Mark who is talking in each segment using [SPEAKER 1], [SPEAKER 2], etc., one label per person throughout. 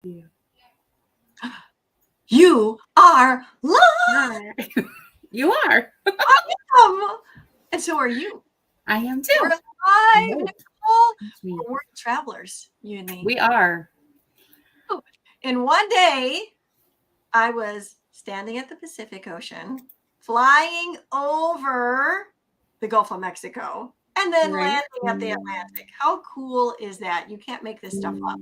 [SPEAKER 1] Yeah.
[SPEAKER 2] You are live.
[SPEAKER 1] Hi. You are.
[SPEAKER 2] And so are you.
[SPEAKER 1] I am
[SPEAKER 2] We're
[SPEAKER 1] too. I
[SPEAKER 2] live,
[SPEAKER 1] hope.
[SPEAKER 2] Nicole.
[SPEAKER 1] That's me.
[SPEAKER 2] We're world travelers, you and me.
[SPEAKER 1] We are.
[SPEAKER 2] And one day I was standing at the Pacific Ocean, flying over the Gulf of Mexico, and then
[SPEAKER 1] Right.
[SPEAKER 2] landing at the Atlantic. How cool is that? You can't make this stuff up.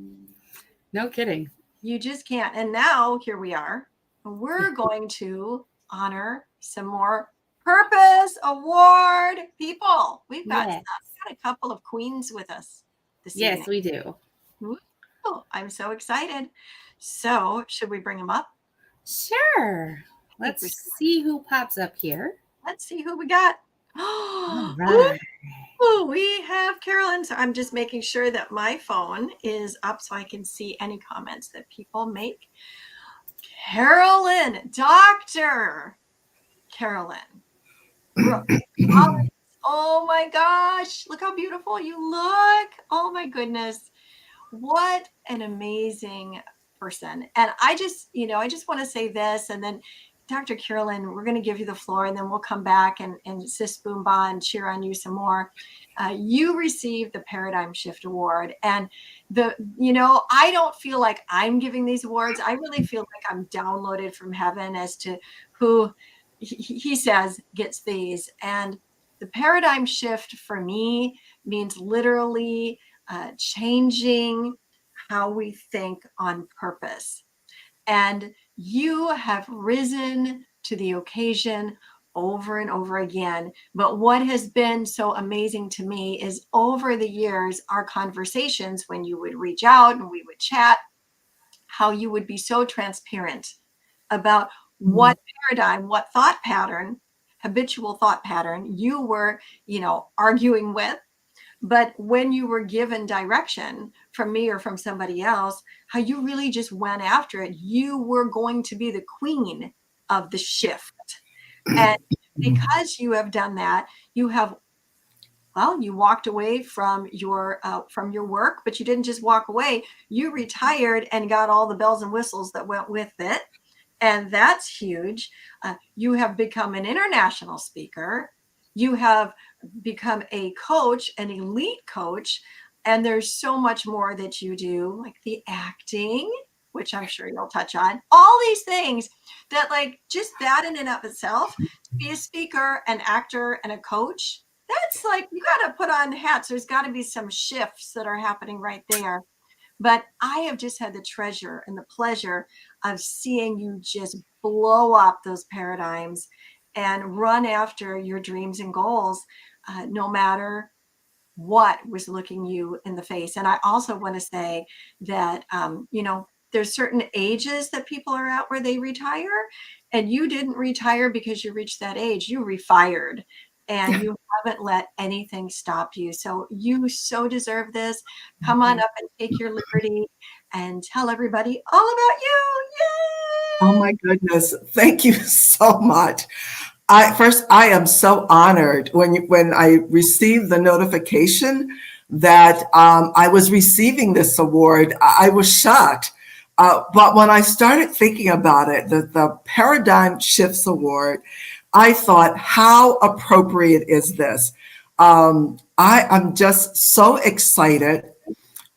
[SPEAKER 1] No kidding.
[SPEAKER 2] You just can't. And now here we are. We're going to honor some more Purpose Award people.
[SPEAKER 1] Yes.
[SPEAKER 2] We've got a couple of queens with us this evening.
[SPEAKER 1] Yes, we do.
[SPEAKER 2] Ooh, I'm so excited. So, should we bring them up?
[SPEAKER 1] Sure.
[SPEAKER 2] I think
[SPEAKER 1] Let's
[SPEAKER 2] we
[SPEAKER 1] see who pops up here.
[SPEAKER 2] Let's see who we got.
[SPEAKER 1] All right.
[SPEAKER 2] Oh, we have Carolyn. So I'm just making sure that my phone is up so I can see any comments that people make. Carolyn, Dr. Carolyn. Oh my gosh, look how beautiful you look. Oh my goodness. What an amazing person. And I just want to say this, and then Dr. Carolyn, we're going to give you the floor, and then we'll come back and Sis Boomba and cheer on you some more. You received the Paradigm Shift Award, and I don't feel like I'm giving these awards. I really feel like I'm downloaded from heaven as to who he says gets these. And the paradigm shift for me means literally changing how we think on purpose. And you have risen to the occasion over and over again. But what has been so amazing to me is over the years, our conversations, when you would reach out and we would chat, how you would be so transparent about what paradigm, what thought pattern, habitual thought pattern you were, arguing with. But when you were given direction from me or from somebody else, how you really just went after it. You were going to be the queen of the shift. And because you have done that, you walked away from your work, but you didn't just walk away. You retired and got all the bells and whistles that went with it. And that's huge. You have become an international speaker. You have become a coach, an elite coach. And there's so much more that you do, like the acting, which I'm sure you'll touch on. All these things that, like, just that in and of itself, to be a speaker, an actor, and a coach, that's like, you got to put on hats. There's got to be some shifts that are happening right there. But I have just had the treasure and the pleasure of seeing you just blow up those paradigms and run after your dreams and goals, no matter what was looking you in the face. And I also want to say that, there's certain ages that people are at where they retire, and you didn't retire because you reached that age. You refired, and you haven't let anything stop you. So you so deserve this. Come on up and take your liberty and tell everybody all about you.
[SPEAKER 3] Oh
[SPEAKER 2] Yay!
[SPEAKER 3] my goodness. Thank you so much. I am so honored when I received the notification that I was receiving this award. I was shocked. But when I started thinking about it, the Paradigm Shifts Award, I thought, how appropriate is this? I am just so excited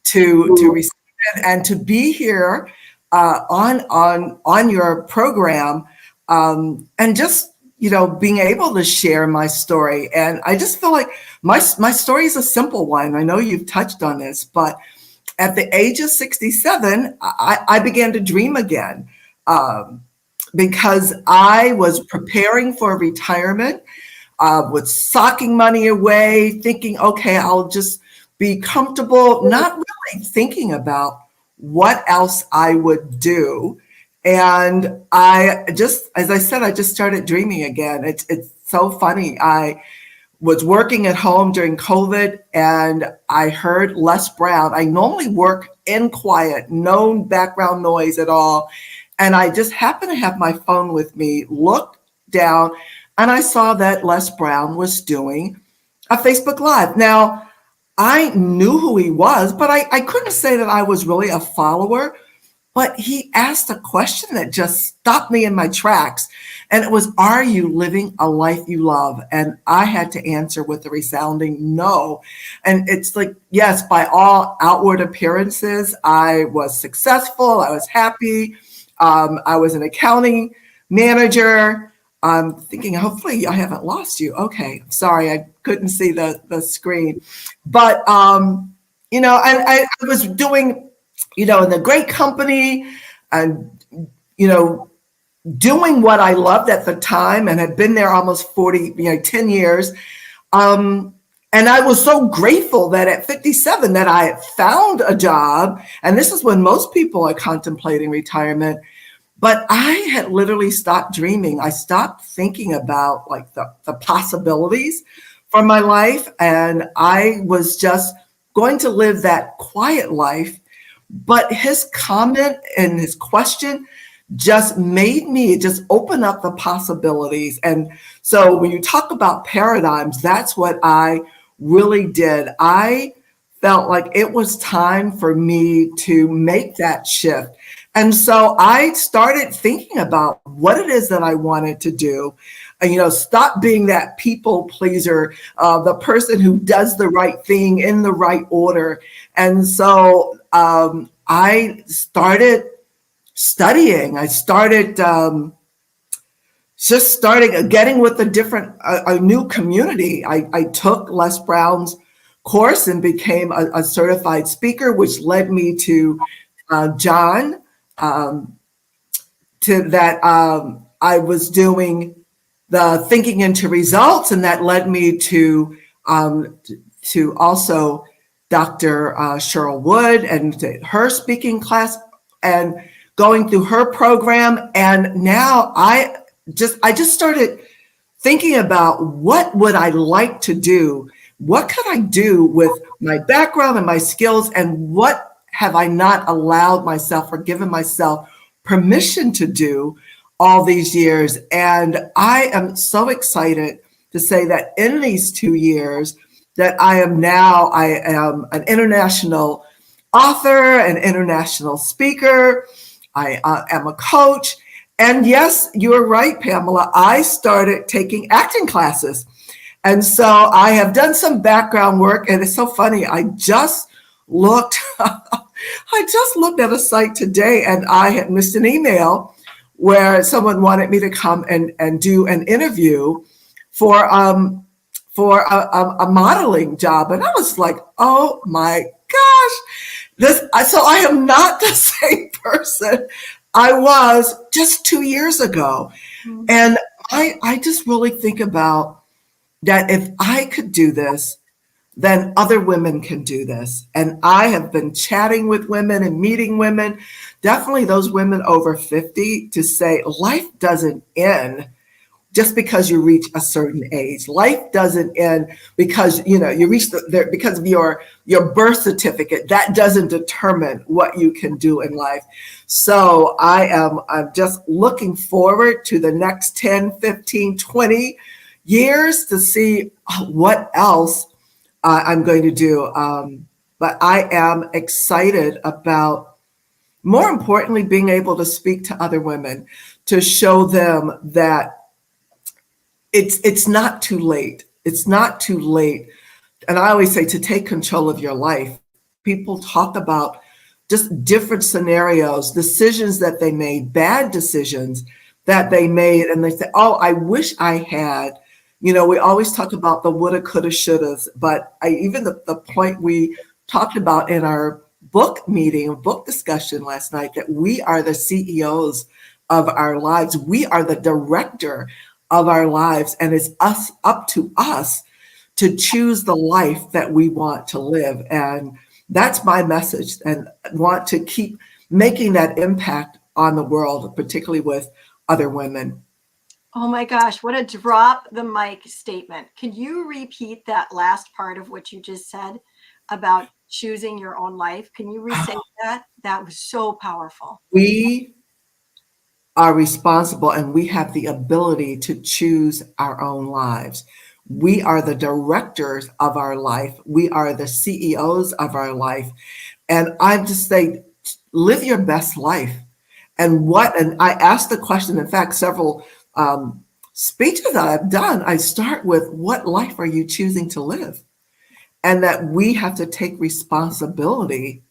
[SPEAKER 3] to receive it and to be here on your program, and just being able to share my story. And I just feel like my story is a simple one. I know you've touched on this, but at the age of 67, I began to dream again, because I was preparing for retirement, was socking money away, thinking, okay, I'll just be comfortable, not really thinking about what else I would do. And as I said, I just started dreaming again. It's so funny. I was working at home during COVID, and I heard Les Brown. I normally work in quiet, no background noise at all. And I just happened to have my phone with me, looked down, and I saw that Les Brown was doing a Facebook Live. Now, I knew who he was, but I couldn't say that I was really a follower. But he asked a question that just stopped me in my tracks. And it was, are you living a life you love? And I had to answer with a resounding no. And it's like, yes, by all outward appearances, I was successful. I was happy. I was an accounting manager. I'm thinking, hopefully I haven't lost you. Okay, sorry, I couldn't see the screen. But, and I was doing, in a great company and, doing what I loved at the time and had been there almost 10 years. And I was so grateful that at 57 that I had found a job. And this is when most people are contemplating retirement. But I had literally stopped dreaming. I stopped thinking about like the possibilities for my life. And I was just going to live that quiet life. But his comment and his question just made me just open up the possibilities. And so when you talk about paradigms, that's what I really did. I felt like it was time for me to make that shift. And so I started thinking about what it is that I wanted to do. And, stop being that people pleaser, the person who does the right thing in the right order. And so I started studying. I started getting with a new community. I took Les Brown's course and became a certified speaker, which led me to John, to that I was doing the thinking into results, and that led me to also Dr. Cheryl Wood and to her speaking class and going through her program. And now I just started thinking about what would I like to do? What could I do with my background and my skills? And what have I not allowed myself or given myself permission to do all these years? And I am so excited to say that in these 2 years that I am an international author, an international speaker. I am a coach. And yes, you're right, Pamela. I started taking acting classes. And so I have done some background work, and it's so funny. I just looked at a site today, and I had missed an email where someone wanted me to come and do an interview for a modeling job. And I was like, oh my gosh, so I am not the same person I was just 2 years ago. Mm-hmm. And I just really think about that if I could do this, then other women can do this. And I have been chatting with women and meeting women, definitely those women over 50, to say life doesn't end just because you reach a certain age. Life doesn't end because you reach because of your birth certificate. That doesn't determine what you can do in life. So I'm just looking forward to the next 10, 15, 20 years to see what else I'm going to do. But I am excited about, more importantly, being able to speak to other women, to show them that it's not too late. It's not too late. And I always say to take control of your life. People talk about just different scenarios, decisions that they made, bad decisions that they made. And they say, oh, I wish I had. We always talk about the woulda, coulda, shouldas. But even the point we talked about in our book discussion last night, that we are the CEOs of our lives. We are the director of our lives, and it's up to us to choose the life that we want to live. And that's my message, and I want to keep making that impact on the world, particularly with other women.
[SPEAKER 2] Oh my gosh, what a drop the mic statement. Can you repeat that last part of what you just said about choosing your own life? Can you re-say that? That was so powerful.
[SPEAKER 3] We are responsible, and we have the ability to choose our own lives. We are the directors of our life. We are the CEOs of our life. And I just say, live your best life. And I asked the question, in fact, several speeches that I've done, I start with, what life are you choosing to live? And that we have to take responsibility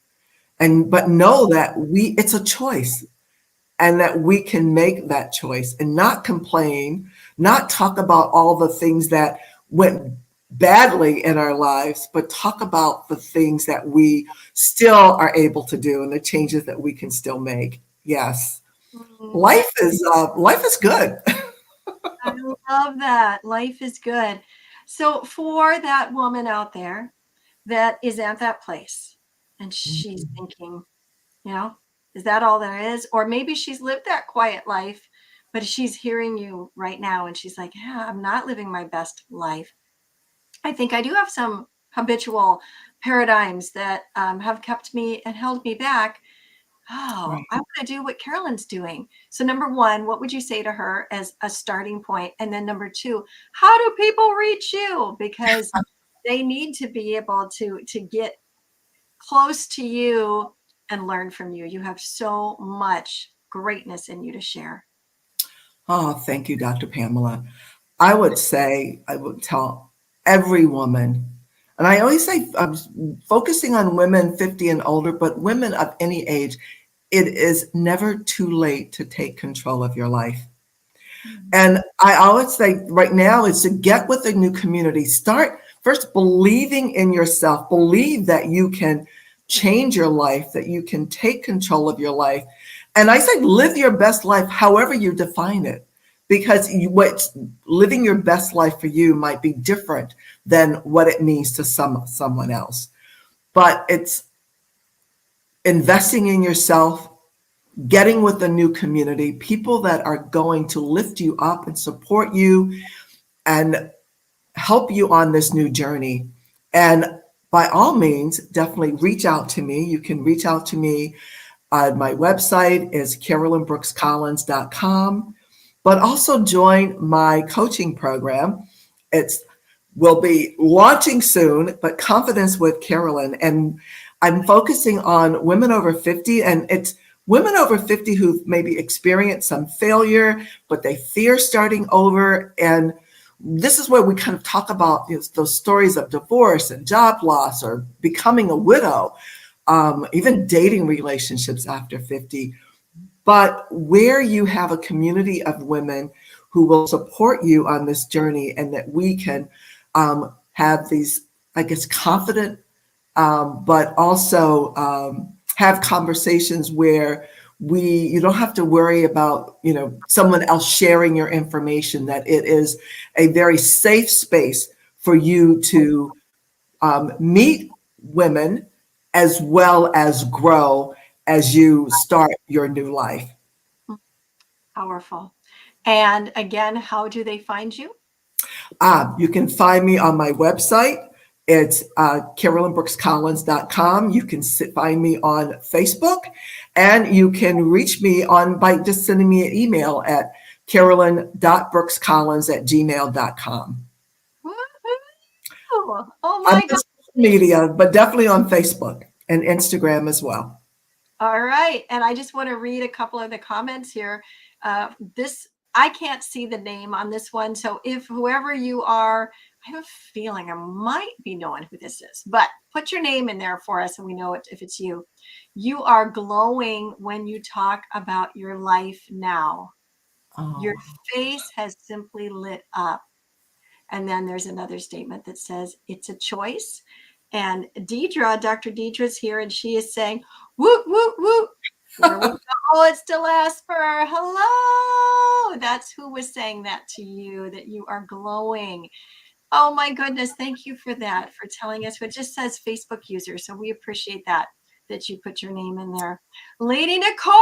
[SPEAKER 3] but know that it's a choice, and that we can make that choice and not complain, not talk about all the things that went badly in our lives, but talk about the things that we still are able to do and the changes that we can still make. Yes.
[SPEAKER 2] Mm,
[SPEAKER 3] Life is good.
[SPEAKER 2] I love that. Life is good. So for that woman out there that is at that place and she's thinking, you know, is that all there is? Or maybe she's lived that quiet life, but she's hearing you right now and she's like, yeah, I'm not living my best life. I think I do have some habitual paradigms that have kept me and held me back. Oh,
[SPEAKER 3] Right.
[SPEAKER 2] I want to do what Carolyn's doing. So, number one, what would you say to her as a starting point? And then number two, how do people reach you? Because they need to be able to get close to you and learn from you. You have so much greatness in you to share.
[SPEAKER 3] Oh, thank you, Dr. Pamela. I would tell every woman, and I always say I'm focusing on women 50 and older, but women of any age, it is never too late to take control of your life.
[SPEAKER 2] Mhm.
[SPEAKER 3] And I always say right now is to get with a new community. Start first believing in yourself. Believe that you can change your life, that you can take control of your life. And I say live your best life, however you define it, because what's living your best life for you might be different than what it means to someone else. But it's investing in yourself, getting with a new community, people that are going to lift you up and support you and help you on this new journey. And by all means, definitely reach out to me. You can reach out to me. My website is carolynbrookscollins.com, but also join my coaching program. It's will be launching soon, but Confidence with Carolyn. And I'm focusing on women over 50, and it's women over 50 who've maybe experienced some failure, but they fear starting over. And this is where we kind of talk about those stories of divorce and job loss or becoming a widow, even dating relationships after 50. But where you have a community of women who will support you on this journey, and that we can have these, I guess, confident, but also have conversations where you don't have to worry about someone else sharing your information, that it is a very safe space for you to meet women as well as grow as you start your new life.
[SPEAKER 2] Powerful. And again, how do they find you?
[SPEAKER 3] You can find me on my website. It's carolynbrookscollins.com. You can find me on Facebook, and you can reach me by just sending me an email at carolyn.brookscollins@gmail.com.
[SPEAKER 2] Woo-hoo! Oh
[SPEAKER 3] I'm
[SPEAKER 2] my
[SPEAKER 3] on
[SPEAKER 2] God.
[SPEAKER 3] social media, but definitely on Facebook and Instagram as well.
[SPEAKER 2] All right. And I just want to read a couple of the comments here. This, I can't see the name on this one. So if whoever you are, I have a feeling I might be knowing who this is, but put your name in there for us and we know it if it's you. You are glowing when you talk about your life now. Your
[SPEAKER 3] Oh,
[SPEAKER 2] face has simply lit up. And then there's another statement that says it's a choice. And Dr. Deidre's here, and she is saying, woot, woot, woot. Here we go. Oh, it's still Asper. Hello. That's who was saying that to you, that you are glowing. Oh my goodness. Thank you for that, for telling us. It just says Facebook user. So we appreciate that you put your name in there. Lady Nicole,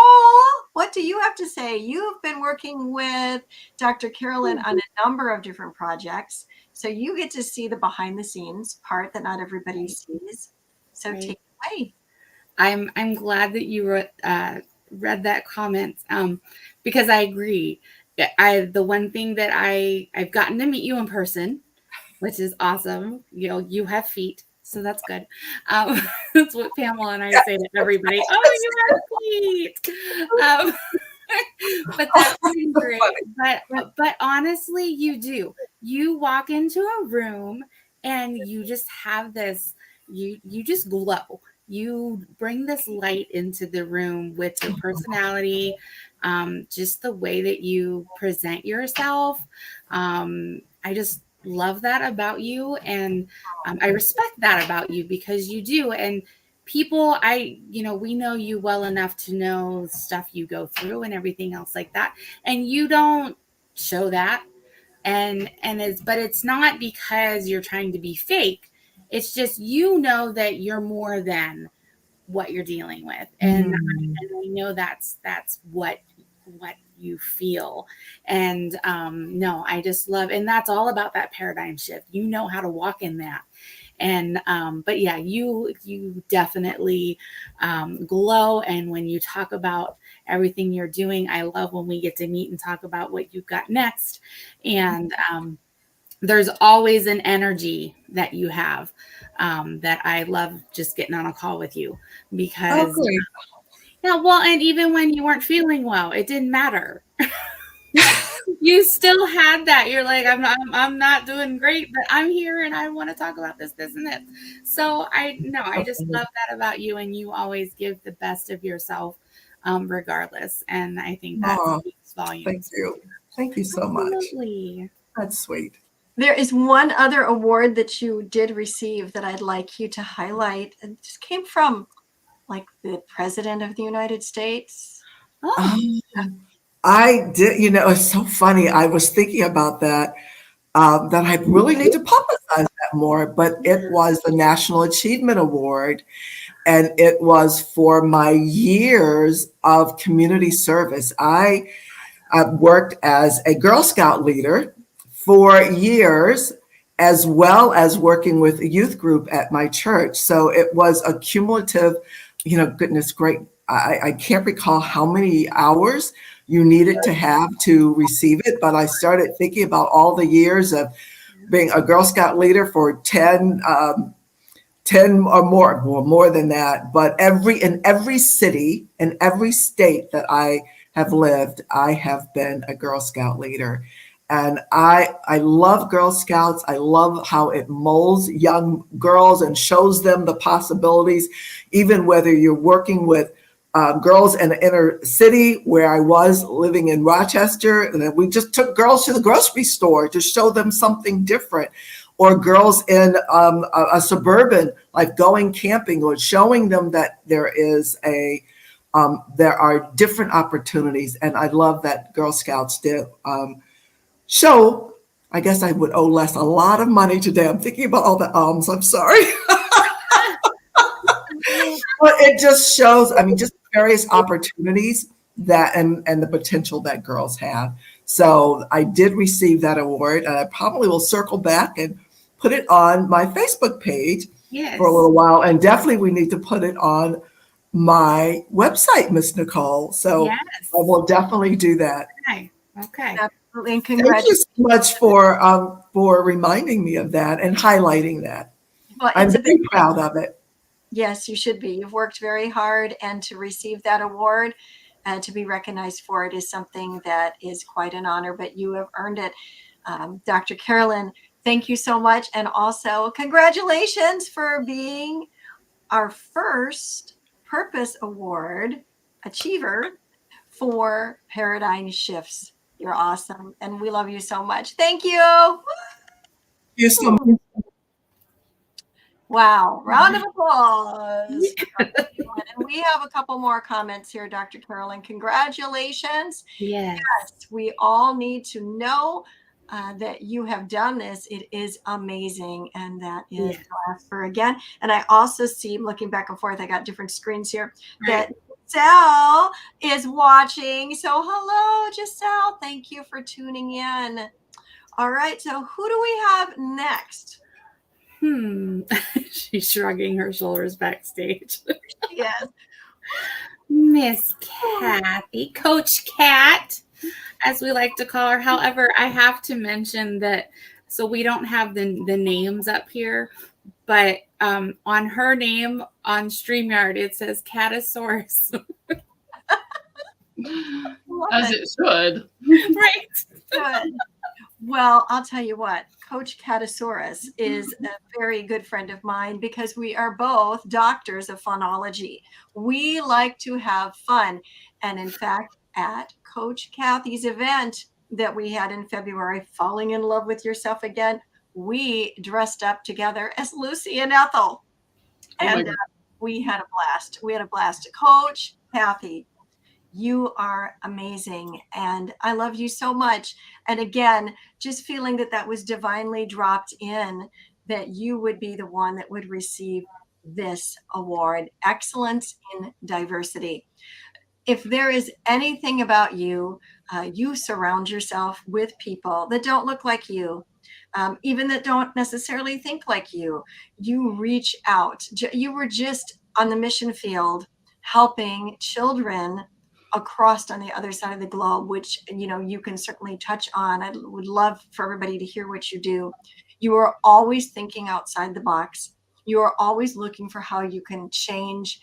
[SPEAKER 2] what do you have to say? You've been working with Dr. Carolyn on a number of different projects. So you get to see the behind the scenes part that not everybody
[SPEAKER 1] Right.
[SPEAKER 2] sees. So
[SPEAKER 1] Right.
[SPEAKER 2] take it away.
[SPEAKER 1] I'm glad that you read that comment, because I agree. The one thing that I've gotten to meet you in person, which is awesome. You have feet, So that's good. Um, that's what Pamela and I say to everybody. Oh, you are sweet. Um, but that's been great. But honestly, you do. You walk into a room and you just have this. You just glow. You bring this light into the room with your personality, just the way that you present yourself. I just love that about you, and I respect that about you because you do. And people, we know you well enough to know stuff you go through and everything else like that, and you don't show that. And it's, but it's not because you're trying to be fake. It's just, that you're more than what you're dealing with,
[SPEAKER 3] Mm.
[SPEAKER 1] and I know that's what you feel. And no, I just love, and that's all about that paradigm shift. You know how to walk in that. And but yeah, you definitely glow. And when you talk about everything you're doing, I love when we get to meet and talk about what you've got next. And there's always an energy that you have, that I love just getting on a call with you,
[SPEAKER 3] Oh,
[SPEAKER 1] because
[SPEAKER 3] great.
[SPEAKER 1] yeah, well, and even when you weren't feeling well, it didn't matter. You still had that. You're like, I'm not doing great, but I'm here and I want to talk about this, and this. So I no, I just love that about you, and you always give the best of yourself, regardless. And I think that
[SPEAKER 3] Oh,
[SPEAKER 1] speaks
[SPEAKER 3] thank
[SPEAKER 1] volumes.
[SPEAKER 3] you. Thank you so much.
[SPEAKER 1] Absolutely.
[SPEAKER 3] That's sweet.
[SPEAKER 2] There is one other award that you did receive that I'd like you to highlight. It just came from like the President of the United States.
[SPEAKER 1] Oh,
[SPEAKER 3] Um, I did, it's so funny. I was thinking about that, that I really need to publicize that more, but it was the National Achievement Award, and it was for my years of community service. I worked as a Girl Scout leader for years, as well as working with a youth group at my church. So it was a cumulative, goodness great. I can't recall how many hours you needed to have to receive it, but I started thinking about all the years of being a Girl Scout leader for 10 or more, well, more than that. But in every city, in every state that I have lived, I have been a Girl Scout leader. And I love Girl Scouts. I love how it molds young girls and shows them the possibilities, even whether you're working with girls in the inner city where I was living in Rochester. And we just took girls to the grocery store to show them something different, or girls in a suburban, like going camping, or showing them that there are different opportunities. And I love that Girl Scouts did show. I guess I would owe Les a lot of money today. I'm thinking about all the alms. I'm sorry. But it just shows, I mean, just various opportunities that and the potential that girls have. So I did receive that award, and I probably will circle back and put it on my Facebook page for a
[SPEAKER 1] yes.
[SPEAKER 3] little while. And definitely we need to put it on my website, Miss Nicole. So I
[SPEAKER 1] Yes.
[SPEAKER 3] will definitely do that.
[SPEAKER 1] Okay. Okay.
[SPEAKER 2] Absolutely. And
[SPEAKER 3] Thank you
[SPEAKER 2] congratulations.
[SPEAKER 3] so much for reminding me of that and highlighting that.
[SPEAKER 2] Well,
[SPEAKER 3] I'm
[SPEAKER 2] it's a big,
[SPEAKER 3] very proud of it.
[SPEAKER 2] yes, you should be. You've worked very hard, and to receive that award and to be recognized for it is something that is quite an honor, but you have earned it. Dr. Carolyn, thank you so much. And also, congratulations for being our first Purpose Award achiever for Paradigm Shifts. You're awesome. And we love you so much. Thank you.
[SPEAKER 3] Thank you so much.
[SPEAKER 2] Wow. Round of applause. And we have a couple more comments here, Dr. Carolyn. Congratulations.
[SPEAKER 1] Yes.
[SPEAKER 2] Yes, we all need to know that you have done this. It is amazing. And that is
[SPEAKER 1] Yes.
[SPEAKER 2] for again. And I also see, looking back and forth, I got different screens here,
[SPEAKER 1] Right.
[SPEAKER 2] that Giselle is watching. So hello, Giselle. Thank you for tuning in. All right. So who do we have next?
[SPEAKER 1] She's shrugging her shoulders backstage.
[SPEAKER 2] Yes.
[SPEAKER 1] Miss Kathy, Coach Cat, as we like to call her. However, I have to mention that, so we don't have the names up here, but on her name on StreamYard, it says Catasaurus.
[SPEAKER 4] As it should.
[SPEAKER 1] Right.
[SPEAKER 2] Good. Well, I'll tell you what, Coach Catasaurus is a very good friend of mine because we are both doctors of funology. We like to have fun. And in fact, at Coach Kathy's event that we had in February, Falling in Love with Yourself Again, we dressed up together as Lucy and Ethel. And we had a blast. We had a blast. Coach Kathy, you are amazing. And I love you so much. And again, just feeling that that was divinely dropped in, that you would be the one that would receive this award, Excellence in Diversity. If there is anything about you, you surround yourself with people that don't look like you, even that don't necessarily think like you. You reach out. You were just on the mission field helping children across on the other side of the globe, which you can certainly touch on. I would love for everybody to hear what you do. You are always thinking outside the box. You are always looking for how you can change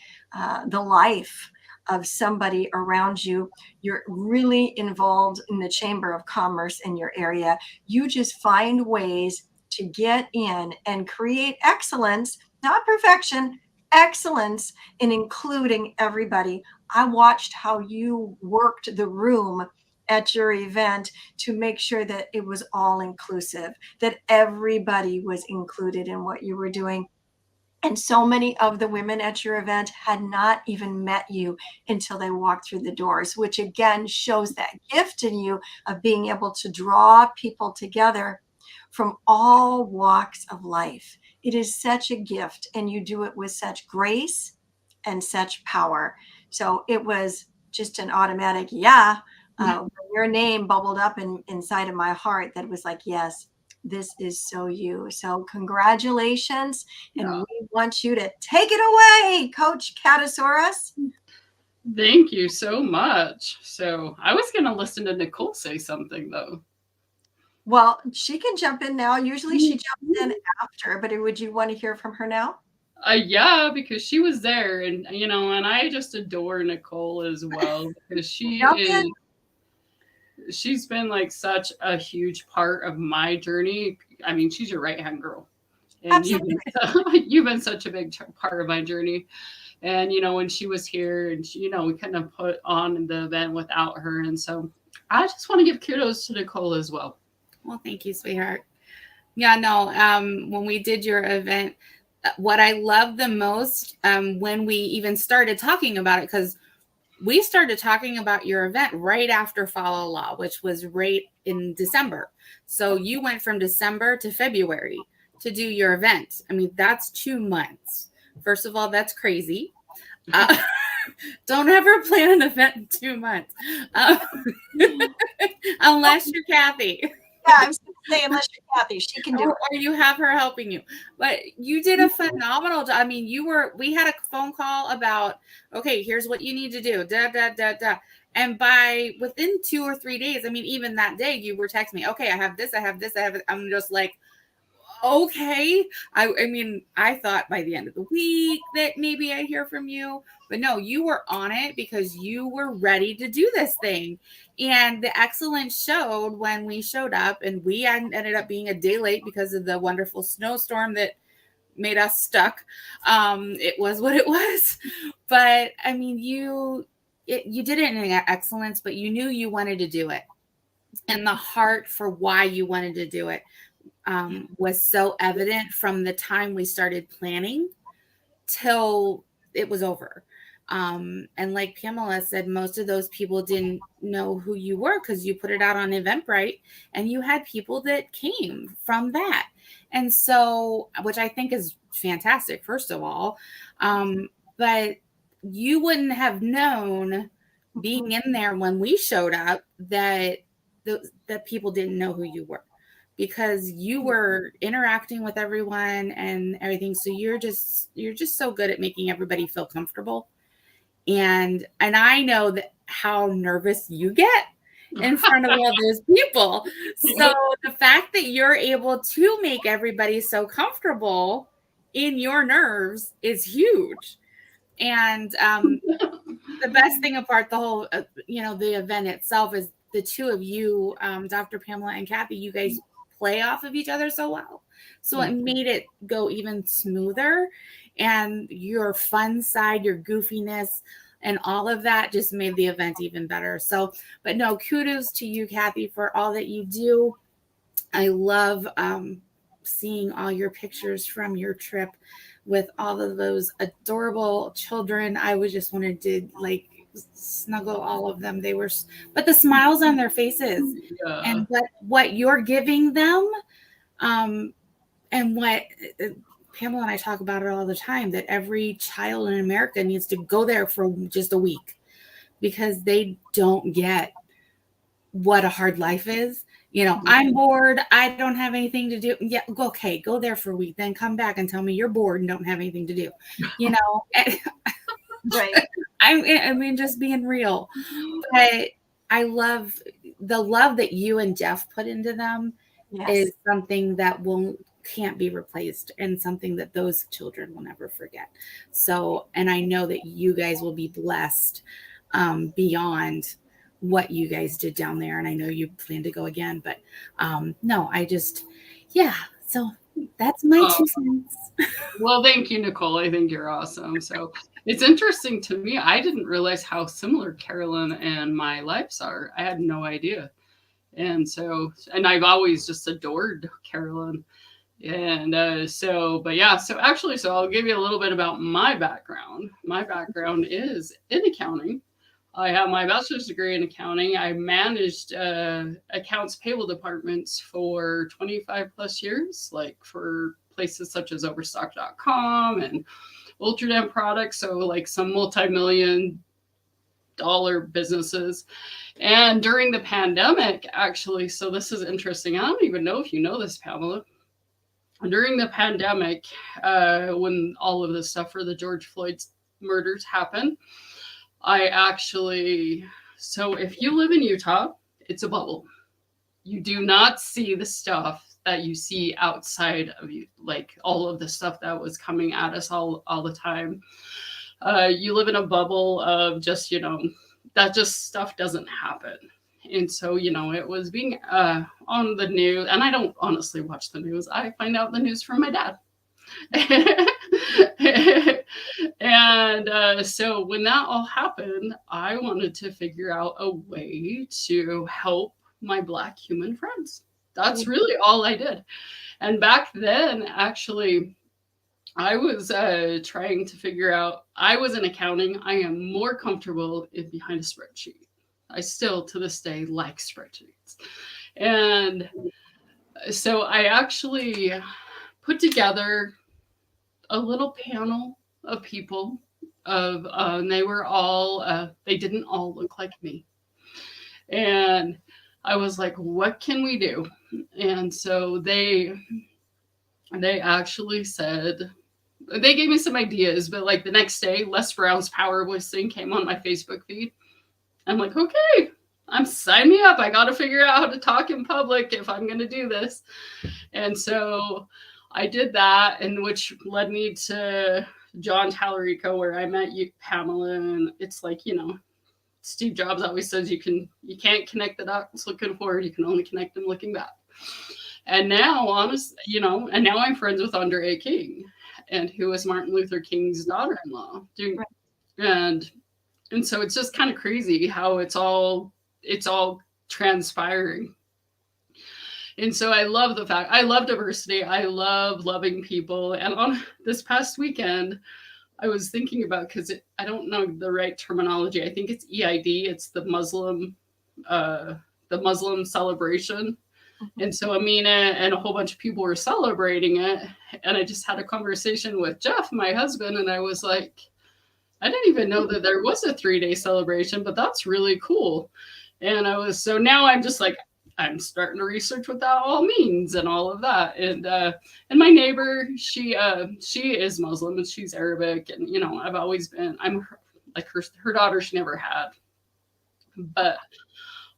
[SPEAKER 2] the life of somebody around you. You're really involved in the Chamber of Commerce in your area. You just find ways to get in and create excellence, not perfection, excellence in including everybody. I watched how you worked the room at your event to make sure that it was all inclusive, that everybody was included in what you were doing. And so many of the women at your event had not even met you until they walked through the doors, which again shows that gift in you of being able to draw people together from all walks of life. It is such a gift, and you do it with such grace and such power. So it was just an automatic, yeah. Your name bubbled up inside of my heart that was like, yes, this is so you. So congratulations. And we want you to take it away, Coach Catasaurus.
[SPEAKER 4] Thank you so much. So I was going to listen to Nicole say something, though.
[SPEAKER 2] Well, she can jump in now. Usually she jumps in after, but would you want to hear from her now?
[SPEAKER 4] Yeah, because she was there, and and I just adore Nicole as well, because she's been like such a huge part of my journey. I mean, she's your right-hand girl. And you've been such a big part of my journey. And, when she was here and, we couldn't have put on the event without her. And so I just want to give kudos to Nicole as well.
[SPEAKER 1] Well, thank you, sweetheart. Yeah, no, when we did your event, what I loved the most when we even started talking about it, because we started talking about your event right after Follow Law, which was right in December. So you went from December to February to do your event. I mean, that's 2 months. First of all, that's crazy. Don't ever plan an event in 2 months. Unless you're Kathy.
[SPEAKER 2] Yeah, I was going to say, unless you're Kathy, she can do it.
[SPEAKER 1] Or you have her helping you. But you did a phenomenal job. I mean, we had a phone call about, okay, here's what you need to do. Da, da, da, da. And within 2 or 3 days, I mean, even that day, you were texting me, okay, I have this, I have this, I have it. I'm just like, okay. I mean, I thought by the end of the week that maybe I hear from you, but no, you were on it because you were ready to do this thing. And the excellence showed when we showed up, and we ended up being a day late because of the wonderful snowstorm that made us stuck. It was what it was. But I mean, you did it in excellence, but you knew you wanted to do it. And the heart for why you wanted to do it was so evident from the time we started planning till it was over. And like Pamela said, most of those people didn't know who you were because you put it out on Eventbrite, and you had people that came from that. And so, which I think is fantastic, first of all. But you wouldn't have known being in there when we showed up that people didn't know who you were, because you were interacting with everyone and everything. So you're just so good at making everybody feel comfortable. And I know that how nervous you get in front of all those people. So the fact that you're able to make everybody so comfortable in your nerves is huge. And the best thing apart the whole, the event itself is the two of you, Dr. Pamela and Kathy, you guys play off of each other so well. So it made it go even smoother. And your fun side, your goofiness, and all of that just made the event even better. So, but no, kudos to you, Kathy, for all that you do. I love seeing all your pictures from your trip with all of those adorable children. I was just wanted to like snuggle all of them. They were, but the smiles on their faces and what you're giving them, and what Pamela and I talk about it all the time, that every child in America needs to go there for just a week because they don't get what a hard life is. I'm bored. I don't have anything to do. Yeah, okay, go there for a week, then come back and tell me you're bored and don't have anything to do.
[SPEAKER 2] Right.
[SPEAKER 1] I mean, just being real. But I love the love that you and Jeff put into them.
[SPEAKER 2] Yes.
[SPEAKER 1] Is something that can't be replaced and something that those children will never forget. So, and I know that you guys will be blessed beyond what you guys did down there. And I know you plan to go again, but no, so that's my 2 cents.
[SPEAKER 4] Well, thank you, Nicole. I think you're awesome. So it's interesting to me. I didn't realize how similar Carolyn and my lives are. I had no idea. And I've always just adored Carolyn. And so I'll give you a little bit about my background. My background is in accounting. I have my bachelor's degree in accounting. I managed accounts payable departments for 25 plus years, like for places such as Overstock.com and Ultradent Products. So like some multi-million dollar businesses. And during the pandemic, actually, so this is interesting. I don't even know if you know this, Pamela. During the pandemic, when all of this stuff for the George Floyd murders happened, so if you live in Utah, it's a bubble. You do not see the stuff that you see outside of you, like all of the stuff that was coming at us all the time. You live in a bubble of just, that just stuff doesn't happen. And so, it was being on the news, and I don't honestly watch the news. I find out the news from my dad. And so when that all happened, I wanted to figure out a way to help my Black human friends. That's really all I did. And back then, actually, I was trying to figure out, I was in accounting. I am more comfortable behind a spreadsheet. I still, to this day, like spreadsheets. And so I actually put together a little panel of people and they were all, they didn't all look like me. And I was like, what can we do? And so they actually said, they gave me some ideas, but like the next day, Les Brown's Power Listing came on my Facebook feed. I'm like, okay, sign me up. I got to figure out how to talk in public if I'm going to do this. And so I did that, and which led me to John Tallarico, where I met you, Pamela. And it's like, Steve Jobs always says you can't connect the dots looking forward. You can only connect them looking back. And now, and now I'm friends with Andrea King, and who is Martin Luther King's daughter-in-law. And so it's just kind of crazy how it's all transpiring. And so I love I love diversity. I love loving people. And on this past weekend, I was thinking about, because I don't know the right terminology. I think it's EID. It's the Muslim celebration. And so Amina and a whole bunch of people were celebrating it. And I just had a conversation with Jeff, my husband, and I was like, I didn't even know that there was a 3-day celebration, but that's really cool. And so now I'm just like, I'm starting to research what that all means and all of that. And my neighbor, she is Muslim and she's Arabic. And, I've always been, I'm like her daughter, she never had. But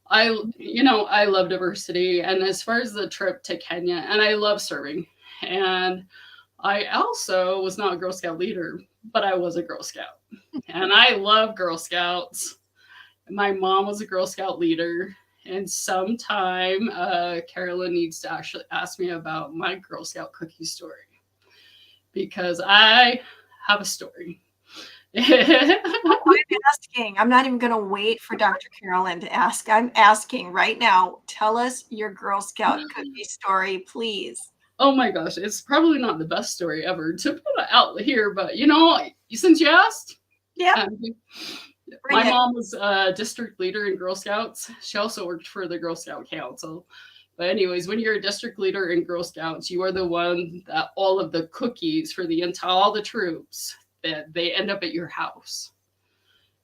[SPEAKER 4] I love diversity. And as far as the trip to Kenya, and I love serving. And I also was not a Girl Scout leader, but I was a Girl Scout. And I love Girl Scouts. My mom was a Girl Scout leader. And sometime Carolyn needs to actually ask me about my Girl Scout cookie story, because I have a story.
[SPEAKER 2] I'm asking. I'm not even going to wait for Dr. Carolyn to ask. I'm asking right now. Tell us your Girl Scout cookie story, please.
[SPEAKER 4] Oh my gosh, it's probably not the best story ever to put out here, but you know, since you asked,
[SPEAKER 2] Yeah,
[SPEAKER 4] my mom was a district leader in Girl Scouts. She also worked for the Girl Scout Council. But anyways, when you're a district leader in Girl Scouts, you are the one that all of the cookies for all the troops, that they end up at your house.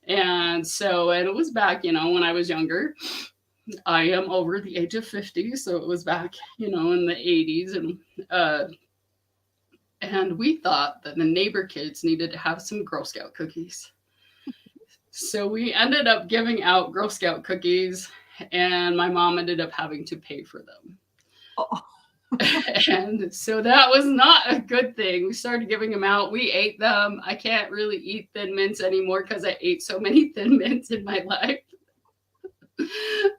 [SPEAKER 4] And it was back, when I was younger. I am over the age of 50, so it was back, in the 80s, and we thought that the neighbor kids needed to have some Girl Scout cookies. So we ended up giving out Girl Scout cookies, and my mom ended up having to pay for them.
[SPEAKER 2] Oh.
[SPEAKER 4] And so that was not a good thing. We started giving them out. We ate them. I can't really eat Thin Mints anymore because I ate so many Thin Mints in my life.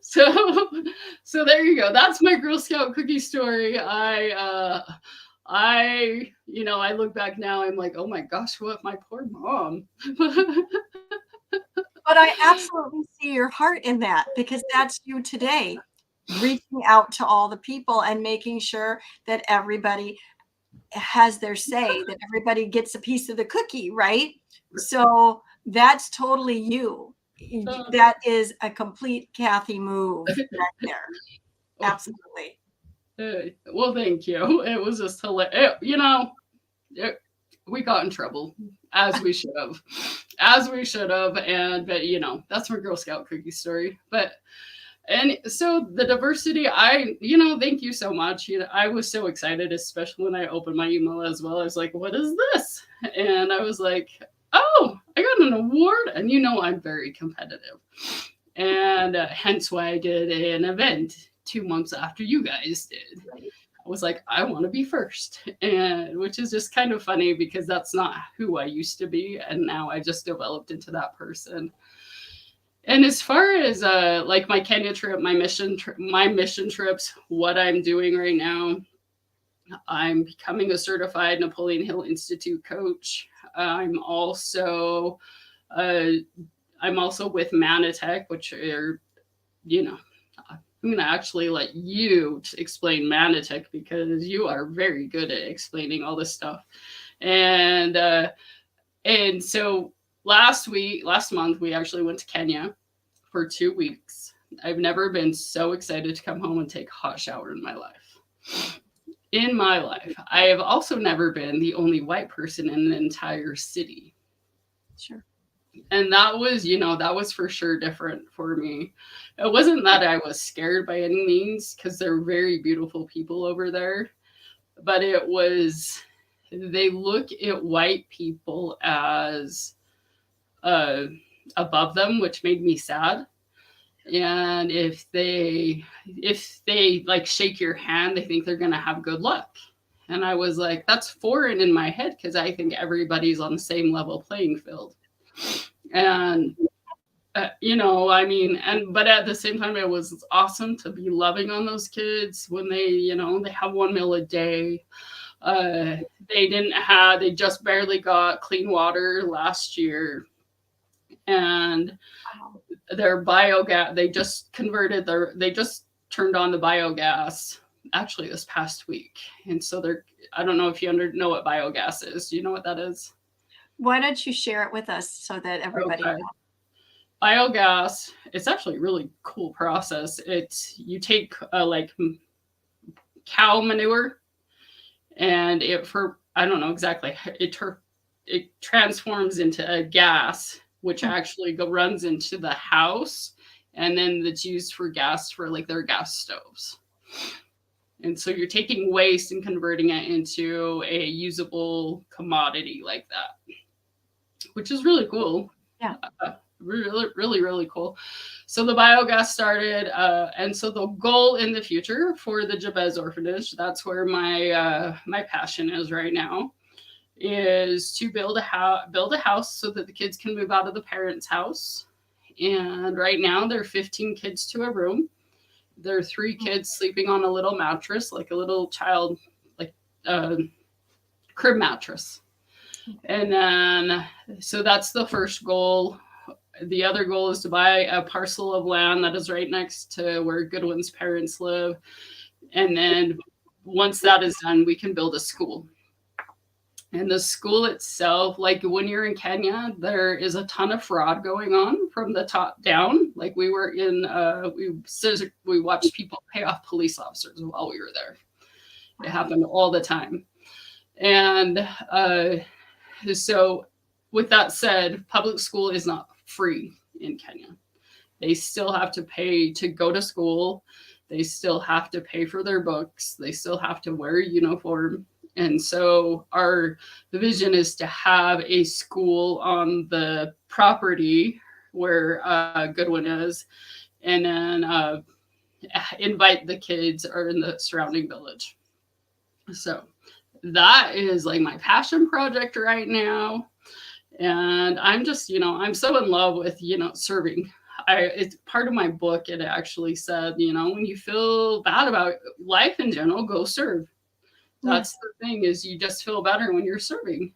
[SPEAKER 4] So there you go. That's my Girl Scout cookie story. I look back now, I'm like, oh my gosh, what, my poor mom.
[SPEAKER 2] But I absolutely see your heart in that, because that's you today, reaching out to all the people and making sure that everybody has their say, that everybody gets a piece of the cookie, right? So that's totally you. That is a complete Kathy move right there. Absolutely.
[SPEAKER 4] Well, thank you. It was just hilarious. We got in trouble, as we should have. But that's my Girl Scout cookie story. And so the diversity, thank you so much. I was so excited, especially when I opened my email as well. I was like, what is this? And I was like, oh, I got an award. And I'm very competitive. And hence why I did an event 2 months after you guys did. I was like, I want to be first. And which is just kind of funny, because that's not who I used to be. And now I just developed into that person. And as far as like my Kenya trip, my mission trips, what I'm doing right now, I'm becoming a certified Napoleon Hill Institute coach. I'm also with Manatech, which are, I'm going to actually let you explain Manatech, because you are very good at explaining all this stuff. And so last month, we actually went to Kenya for 2 weeks. I've never been so excited to come home and take a hot shower in my life. I have also never been the only white person in an entire city.
[SPEAKER 2] Sure.
[SPEAKER 4] And that was for sure different for me. It wasn't that I was scared by any means, because they're very beautiful people over there. But it was, they look at white people as above them, which made me sad. And if they like shake your hand, they think they're going to have good luck. And I was like, that's foreign in my head, because I think everybody's on the same level playing field. And but at the same time, it was awesome to be loving on those kids when they have 1 meal a day. They just barely got clean water last year. And their biogas, they just turned on the biogas actually this past week. And so I don't know if you know what biogas is. Do you know what that is?
[SPEAKER 2] Why don't you share it with us so that everybody knows?
[SPEAKER 4] Biogas, it's actually a really cool process. You take like cow manure, and I don't know exactly, it transforms into a gas, which actually runs into the house, and then it's used for gas for like their gas stoves. And so you're taking waste and converting it into a usable commodity like that, which is really cool.
[SPEAKER 2] Yeah.
[SPEAKER 4] really, really, really cool. So the biogas started, and so the goal in the future for the Jabez Orphanage, that's where my passion is right now, is to build a house so that the kids can move out of the parents' house. And right now there are 15 kids to a room. There are 3 kids sleeping on a little mattress, like a little child, like a crib mattress. And then, so that's the first goal. The other goal is to buy a parcel of land that is right next to where Goodwin's parents live. And then once that is done, we can build a school. And the school itself, like when you're in Kenya, there is a ton of fraud going on from the top down. Like we were in, we watched people pay off police officers while we were there. It happened all the time. And so with that said, public school is not free in Kenya. They still have to pay to go to school. They still have to pay for their books. They still have to wear a uniform. And so the vision is to have a school on the property where Goodwin is, and then invite the kids or in the surrounding village. So that is like my passion project right now. And I'm just, I'm so in love with, serving. It's part of my book. It actually said, when you feel bad about life in general, go serve. That's the thing, is you just feel better when you're serving.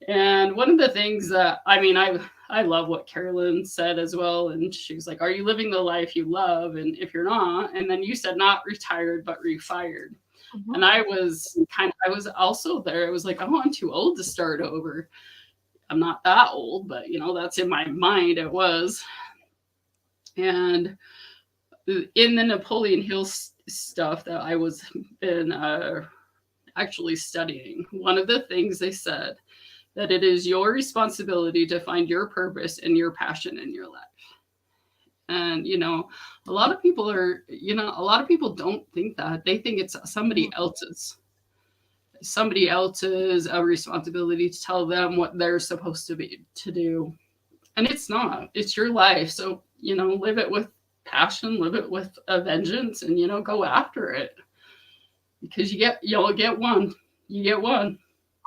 [SPEAKER 4] And one of the things that, I love what Carolyn said as well. And she was like, are you living the life you love? And if you're not, and then you said not retired, but refired. Mm-hmm. And I was also there. I was like, oh, I'm too old to start over. I'm not that old, but that's in my mind. It was. And in the Napoleon Hill stuff that I was in, actually studying, one of the things they said that it is your responsibility to find your purpose and your passion in your life. And a lot of people don't think that. They think it's somebody else's responsibility to tell them what they're supposed to do, and it's not. It's your life. So live it with passion, live it with a vengeance, and go after it. Because you'll get one. You get one.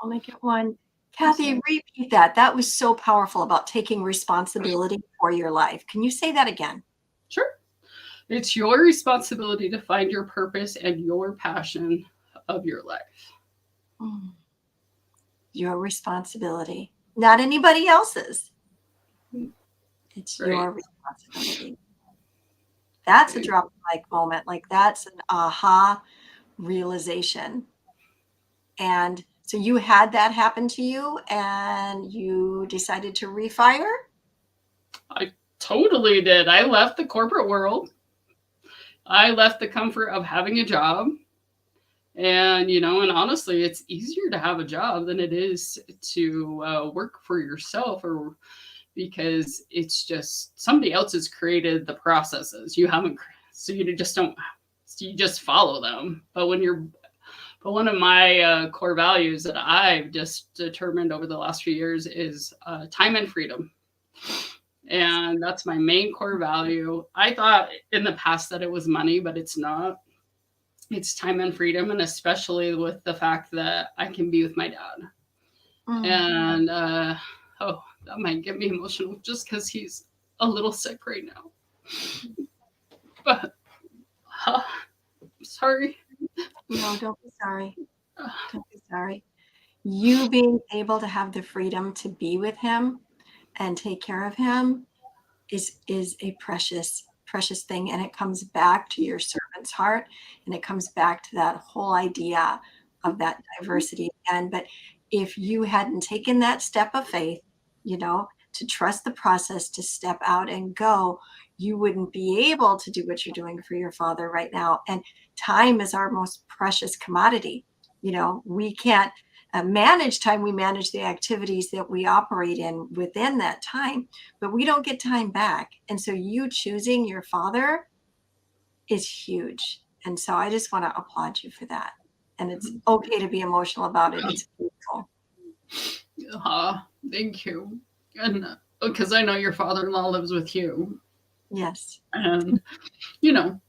[SPEAKER 2] Only get one. Kathy, repeat that. That was so powerful about taking responsibility for your life. Can you say that again?
[SPEAKER 4] Sure. It's your responsibility to find your purpose and your passion of your life.
[SPEAKER 2] Your responsibility, not anybody else's. It's
[SPEAKER 4] right.
[SPEAKER 2] Your responsibility. That's a drop the mic moment. Like that's an aha realization. And so you had that happen to you and you decided to refire?
[SPEAKER 4] I totally did. I left the corporate world. I left the comfort of having a job. And, and honestly, it's easier to have a job than it is to work for yourself, or because it's just somebody else has created the processes. You haven't, so you just follow them. But one of my core values that I've just determined over the last few years is time and freedom. And that's my main core value. I thought in the past that it was money, but it's not. It's time and freedom, and especially with the fact that I can be with my dad. Mm-hmm. And that might get me emotional just because he's a little sick right now. But sorry.
[SPEAKER 2] No, don't be sorry. Don't be sorry. You being able to have the freedom to be with him and take care of him is a precious thing. And it comes back to your servant's heart. And it comes back to that whole idea of that diversity again. But if you hadn't taken that step of faith, to trust the process, to step out and go, you wouldn't be able to do what you're doing for your father right now. And time is our most precious commodity. We can't manage time. We manage the activities that we operate in within that time, but we don't get time back. And so you choosing your father is huge. And so I just want to applaud you for that. And it's okay to be emotional about it. It's beautiful.
[SPEAKER 4] Thank you. And because I know your father-in-law lives with you.
[SPEAKER 2] Yes.
[SPEAKER 4] And, you know,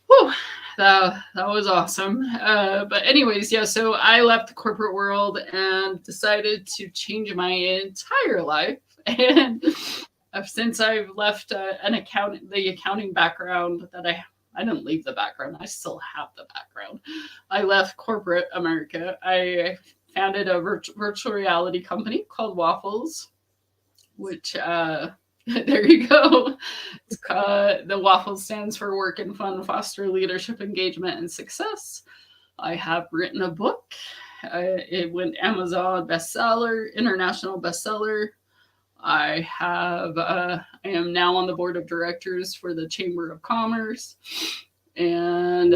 [SPEAKER 4] whew, that was awesome. But anyways, yeah, so I left the corporate world and decided to change my entire life. And since I've left the accounting background that I didn't leave the background. I still have the background. I left corporate America. I founded a virtual reality company called Waffles, which there you go. It's called, the Waffles stands for Work and Fun, Foster Leadership, Engagement, and Success. I have written a book. It went Amazon bestseller, international bestseller. I am now on the board of directors for the Chamber of Commerce, and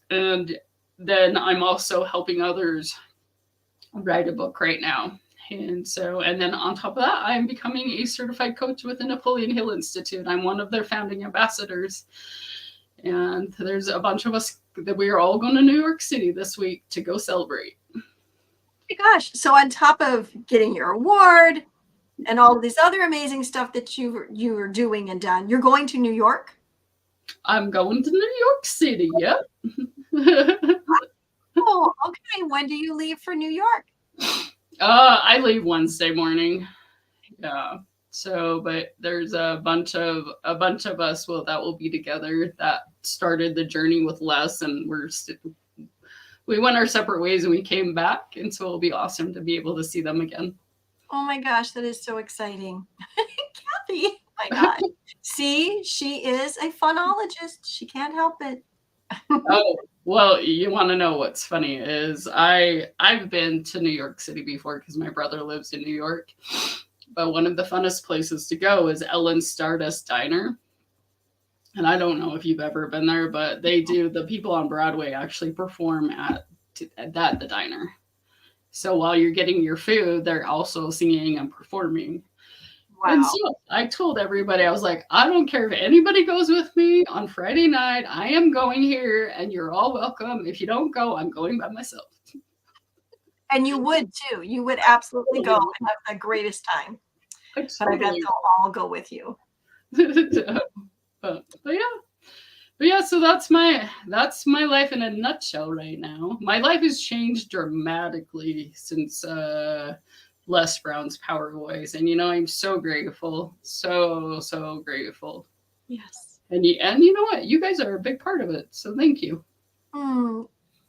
[SPEAKER 4] then I'm also helping others write a book right now. And then on top of that, I'm becoming a certified coach with the Napoleon Hill Institute. I'm one of their founding ambassadors. And there's a bunch of us that we are all going to New York City this week to go celebrate.
[SPEAKER 2] Oh my gosh. So on top of getting your award and all of this other amazing stuff that you were doing and done, you're going to New York?
[SPEAKER 4] I'm going to New York City, yep.
[SPEAKER 2] Oh, okay. When do you leave for New York?
[SPEAKER 4] I leave Wednesday morning. Yeah. So, but there's a bunch of us that will be together that started the journey with Les, and we went our separate ways and we came back, and so it'll be awesome to be able to see them again.
[SPEAKER 2] Oh my gosh, that is so exciting. Kathy, oh my God. See, she is a funologist. She can't help it.
[SPEAKER 4] Oh, well, you want to know what's funny is I've been to New York City before because my brother lives in New York. But one of the funnest places to go is Ellen's Stardust Diner. And I don't know if you've ever been there, but the people on Broadway actually perform at the diner. So while you're getting your food, they're also singing and performing.
[SPEAKER 2] Wow.
[SPEAKER 4] And so I told everybody, I was like, I don't care if anybody goes with me on Friday night. I am going here and you're all welcome. If you don't go, I'm going by myself.
[SPEAKER 2] And you would too. You would absolutely go and have the greatest time. But I bet they'll all go with you.
[SPEAKER 4] but yeah, so that's my life in a nutshell right now. My life has changed dramatically since Les Brown's Power Voice, and I'm so grateful, so grateful.
[SPEAKER 2] Yes.
[SPEAKER 4] And you know what? You guys are a big part of it, so thank you.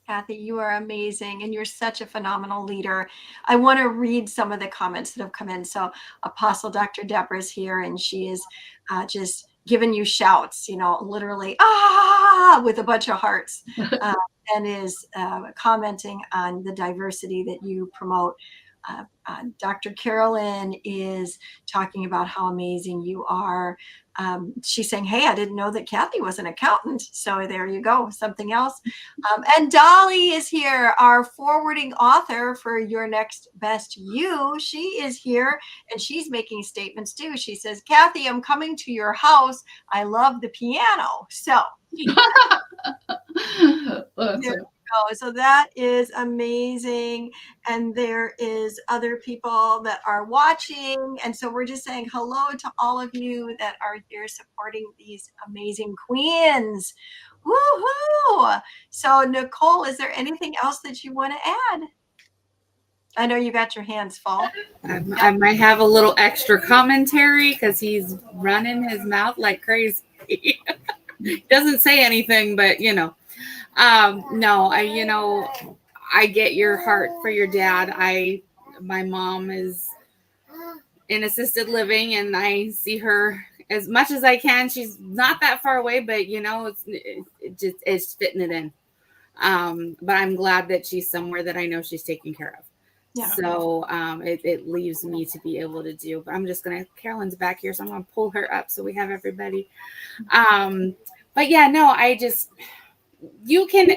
[SPEAKER 2] Kathy, you are amazing, and you're such a phenomenal leader. I want to read some of the comments that have come in. So Apostle Dr. Deborah is here, and she is just giving you shouts, literally, with a bunch of hearts, and is commenting on the diversity that you promote. Dr. Carolyn is talking about how amazing you are. She's saying, hey, I didn't know that Kathy was an accountant. So there you go, something else. And Dolly is here, our forwarding author for Your Next Best You. She is here, and she's making statements too. She says, Kathy, I'm coming to your house. I love the piano. So so that is amazing. And there is other people that are watching. And so we're just saying hello to all of you that are here supporting these amazing queens. Woohoo! So Nicole, is there anything else that you want to add? I know you got your hands full.
[SPEAKER 1] I might have a little extra commentary because he's running his mouth like crazy. Doesn't say anything, but no, I get your heart for your dad. My mom is in assisted living, and I see her as much as I can. She's not that far away, but it's fitting it in. But I'm glad that she's somewhere that I know she's taken care of. Yeah. So it leaves me to be able to do. But I'm just Carolyn's back here, so I'm gonna pull her up so we have everybody. But yeah, no, you can,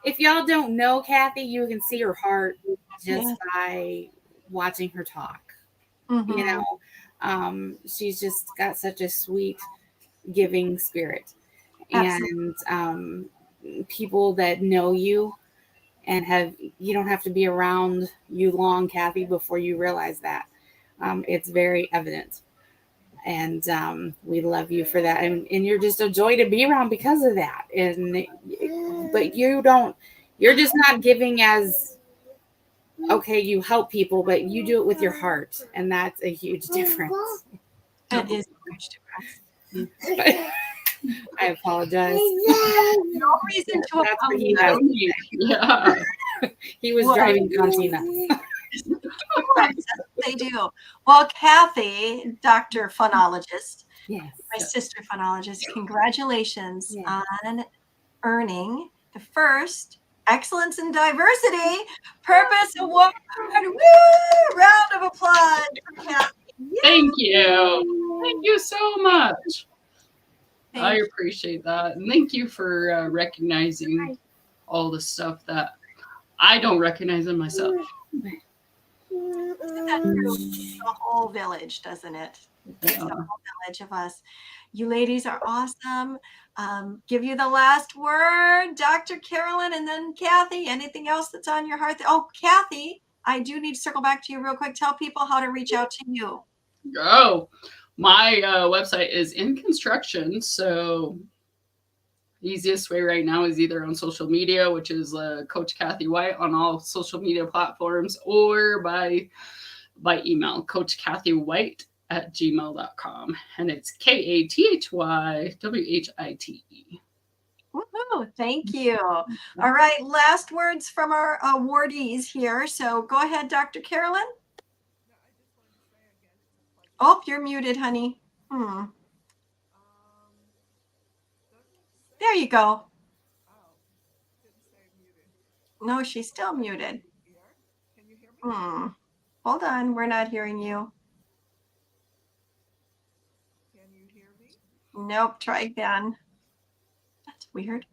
[SPEAKER 1] if y'all don't know Kathy, you can see her heart just by watching her talk. Mm-hmm. She's just got such a sweet, giving spirit. Absolutely. And people that know you and you don't have to be around you long, Kathy, before you realize that. It's very evident. And we love you for that. And you're just a joy to be around because of that. But you're just not giving as, okay, you help people, but you do it with your heart. And that's a huge difference.
[SPEAKER 2] That is a huge difference.
[SPEAKER 1] I apologize.
[SPEAKER 2] No reason to
[SPEAKER 1] That's what he
[SPEAKER 2] apologize.
[SPEAKER 4] Yeah.
[SPEAKER 1] He was driving Conti nuts.
[SPEAKER 2] That's what they do. Well, Kathy, Dr. Phonologist,
[SPEAKER 1] Yes.
[SPEAKER 2] my sister phonologist, congratulations
[SPEAKER 1] Yes.
[SPEAKER 2] on earning the first Excellence in Diversity Purpose Award. Woo! Round of applause for Kathy.
[SPEAKER 4] Thank you. Thank you so much. I
[SPEAKER 2] Thank
[SPEAKER 4] appreciate that. And thank you for recognizing all the stuff that I don't recognize in myself.
[SPEAKER 2] Isn't that true? The whole village, doesn't it? It's the
[SPEAKER 4] Yeah.
[SPEAKER 2] whole village of us. You ladies are awesome. Give you the last word, Dr. Carolyn, and then Kathy. Anything else that's on your heart? Oh, Kathy, I do need to circle back to you real quick. Tell people how to reach out to you.
[SPEAKER 4] Oh, my website is in construction. So easiest way right now is either on social media, which is Coach Kathy White on all social media platforms, or by email, coachkathywhite@gmail.com. And it's KATHYWHITE.
[SPEAKER 2] Woohoo, thank you. All right, last words from our awardees here. So go ahead, Dr. Carolyn. Oh, you're muted, honey. There you go. No, she's still muted. Hold on, we're not hearing you.
[SPEAKER 3] Can you hear me?
[SPEAKER 2] Nope, try again. That's weird.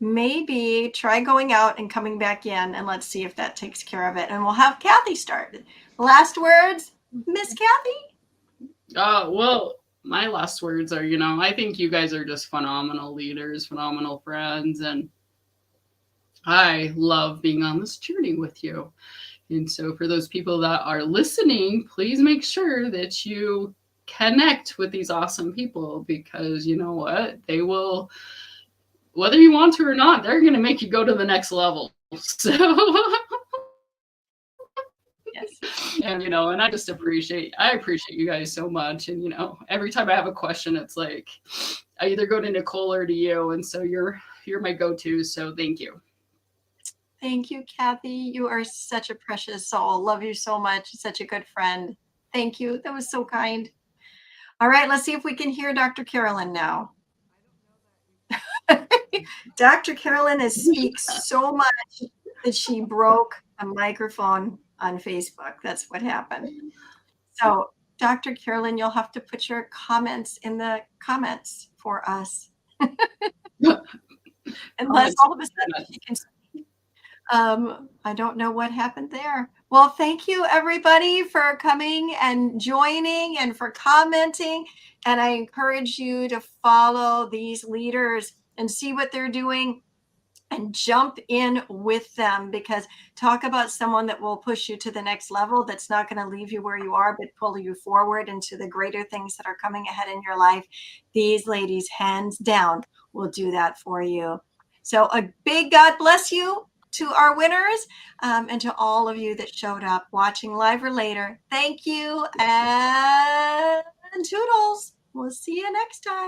[SPEAKER 2] Maybe try going out and coming back in, and let's see if that takes care of it. And we'll have Kathy start. Last words, Miss Kathy?
[SPEAKER 4] Well, my last words are, I think you guys are just phenomenal leaders, phenomenal friends, and I love being on this journey with you. And so for those people that are listening, please make sure that you connect with these awesome people, because you know what? They will, whether you want to or not, they're going to make you go to the next level. So,
[SPEAKER 2] Yes.
[SPEAKER 4] and and I appreciate you guys so much. And every time I have a question, it's like I either go to Nicole or to you, and so you're my go-to. So thank you.
[SPEAKER 2] Thank you, Kathy. You are such a precious soul. Love you so much. Such a good friend. Thank you. That was so kind. All right, let's see if we can hear Dr. Carolyn now. Dr. Carolyn speaks so much that she broke a microphone on Facebook. That's what happened. So, Dr. Carolyn, you'll have to put your comments in the comments for us. Unless all of a sudden she can speak. I don't know what happened there. Well, thank you everybody for coming and joining and for commenting. And I encourage you to follow these leaders and see what they're doing and jump in with them, because talk about someone that will push you to the next level, that's not going to leave you where you are, but pull you forward into the greater things that are coming ahead in your life. These ladies, hands down, will do that for you. So a big God bless you to our winners, and to all of you that showed up watching live or later. Thank you, and toodles. We'll see you next time.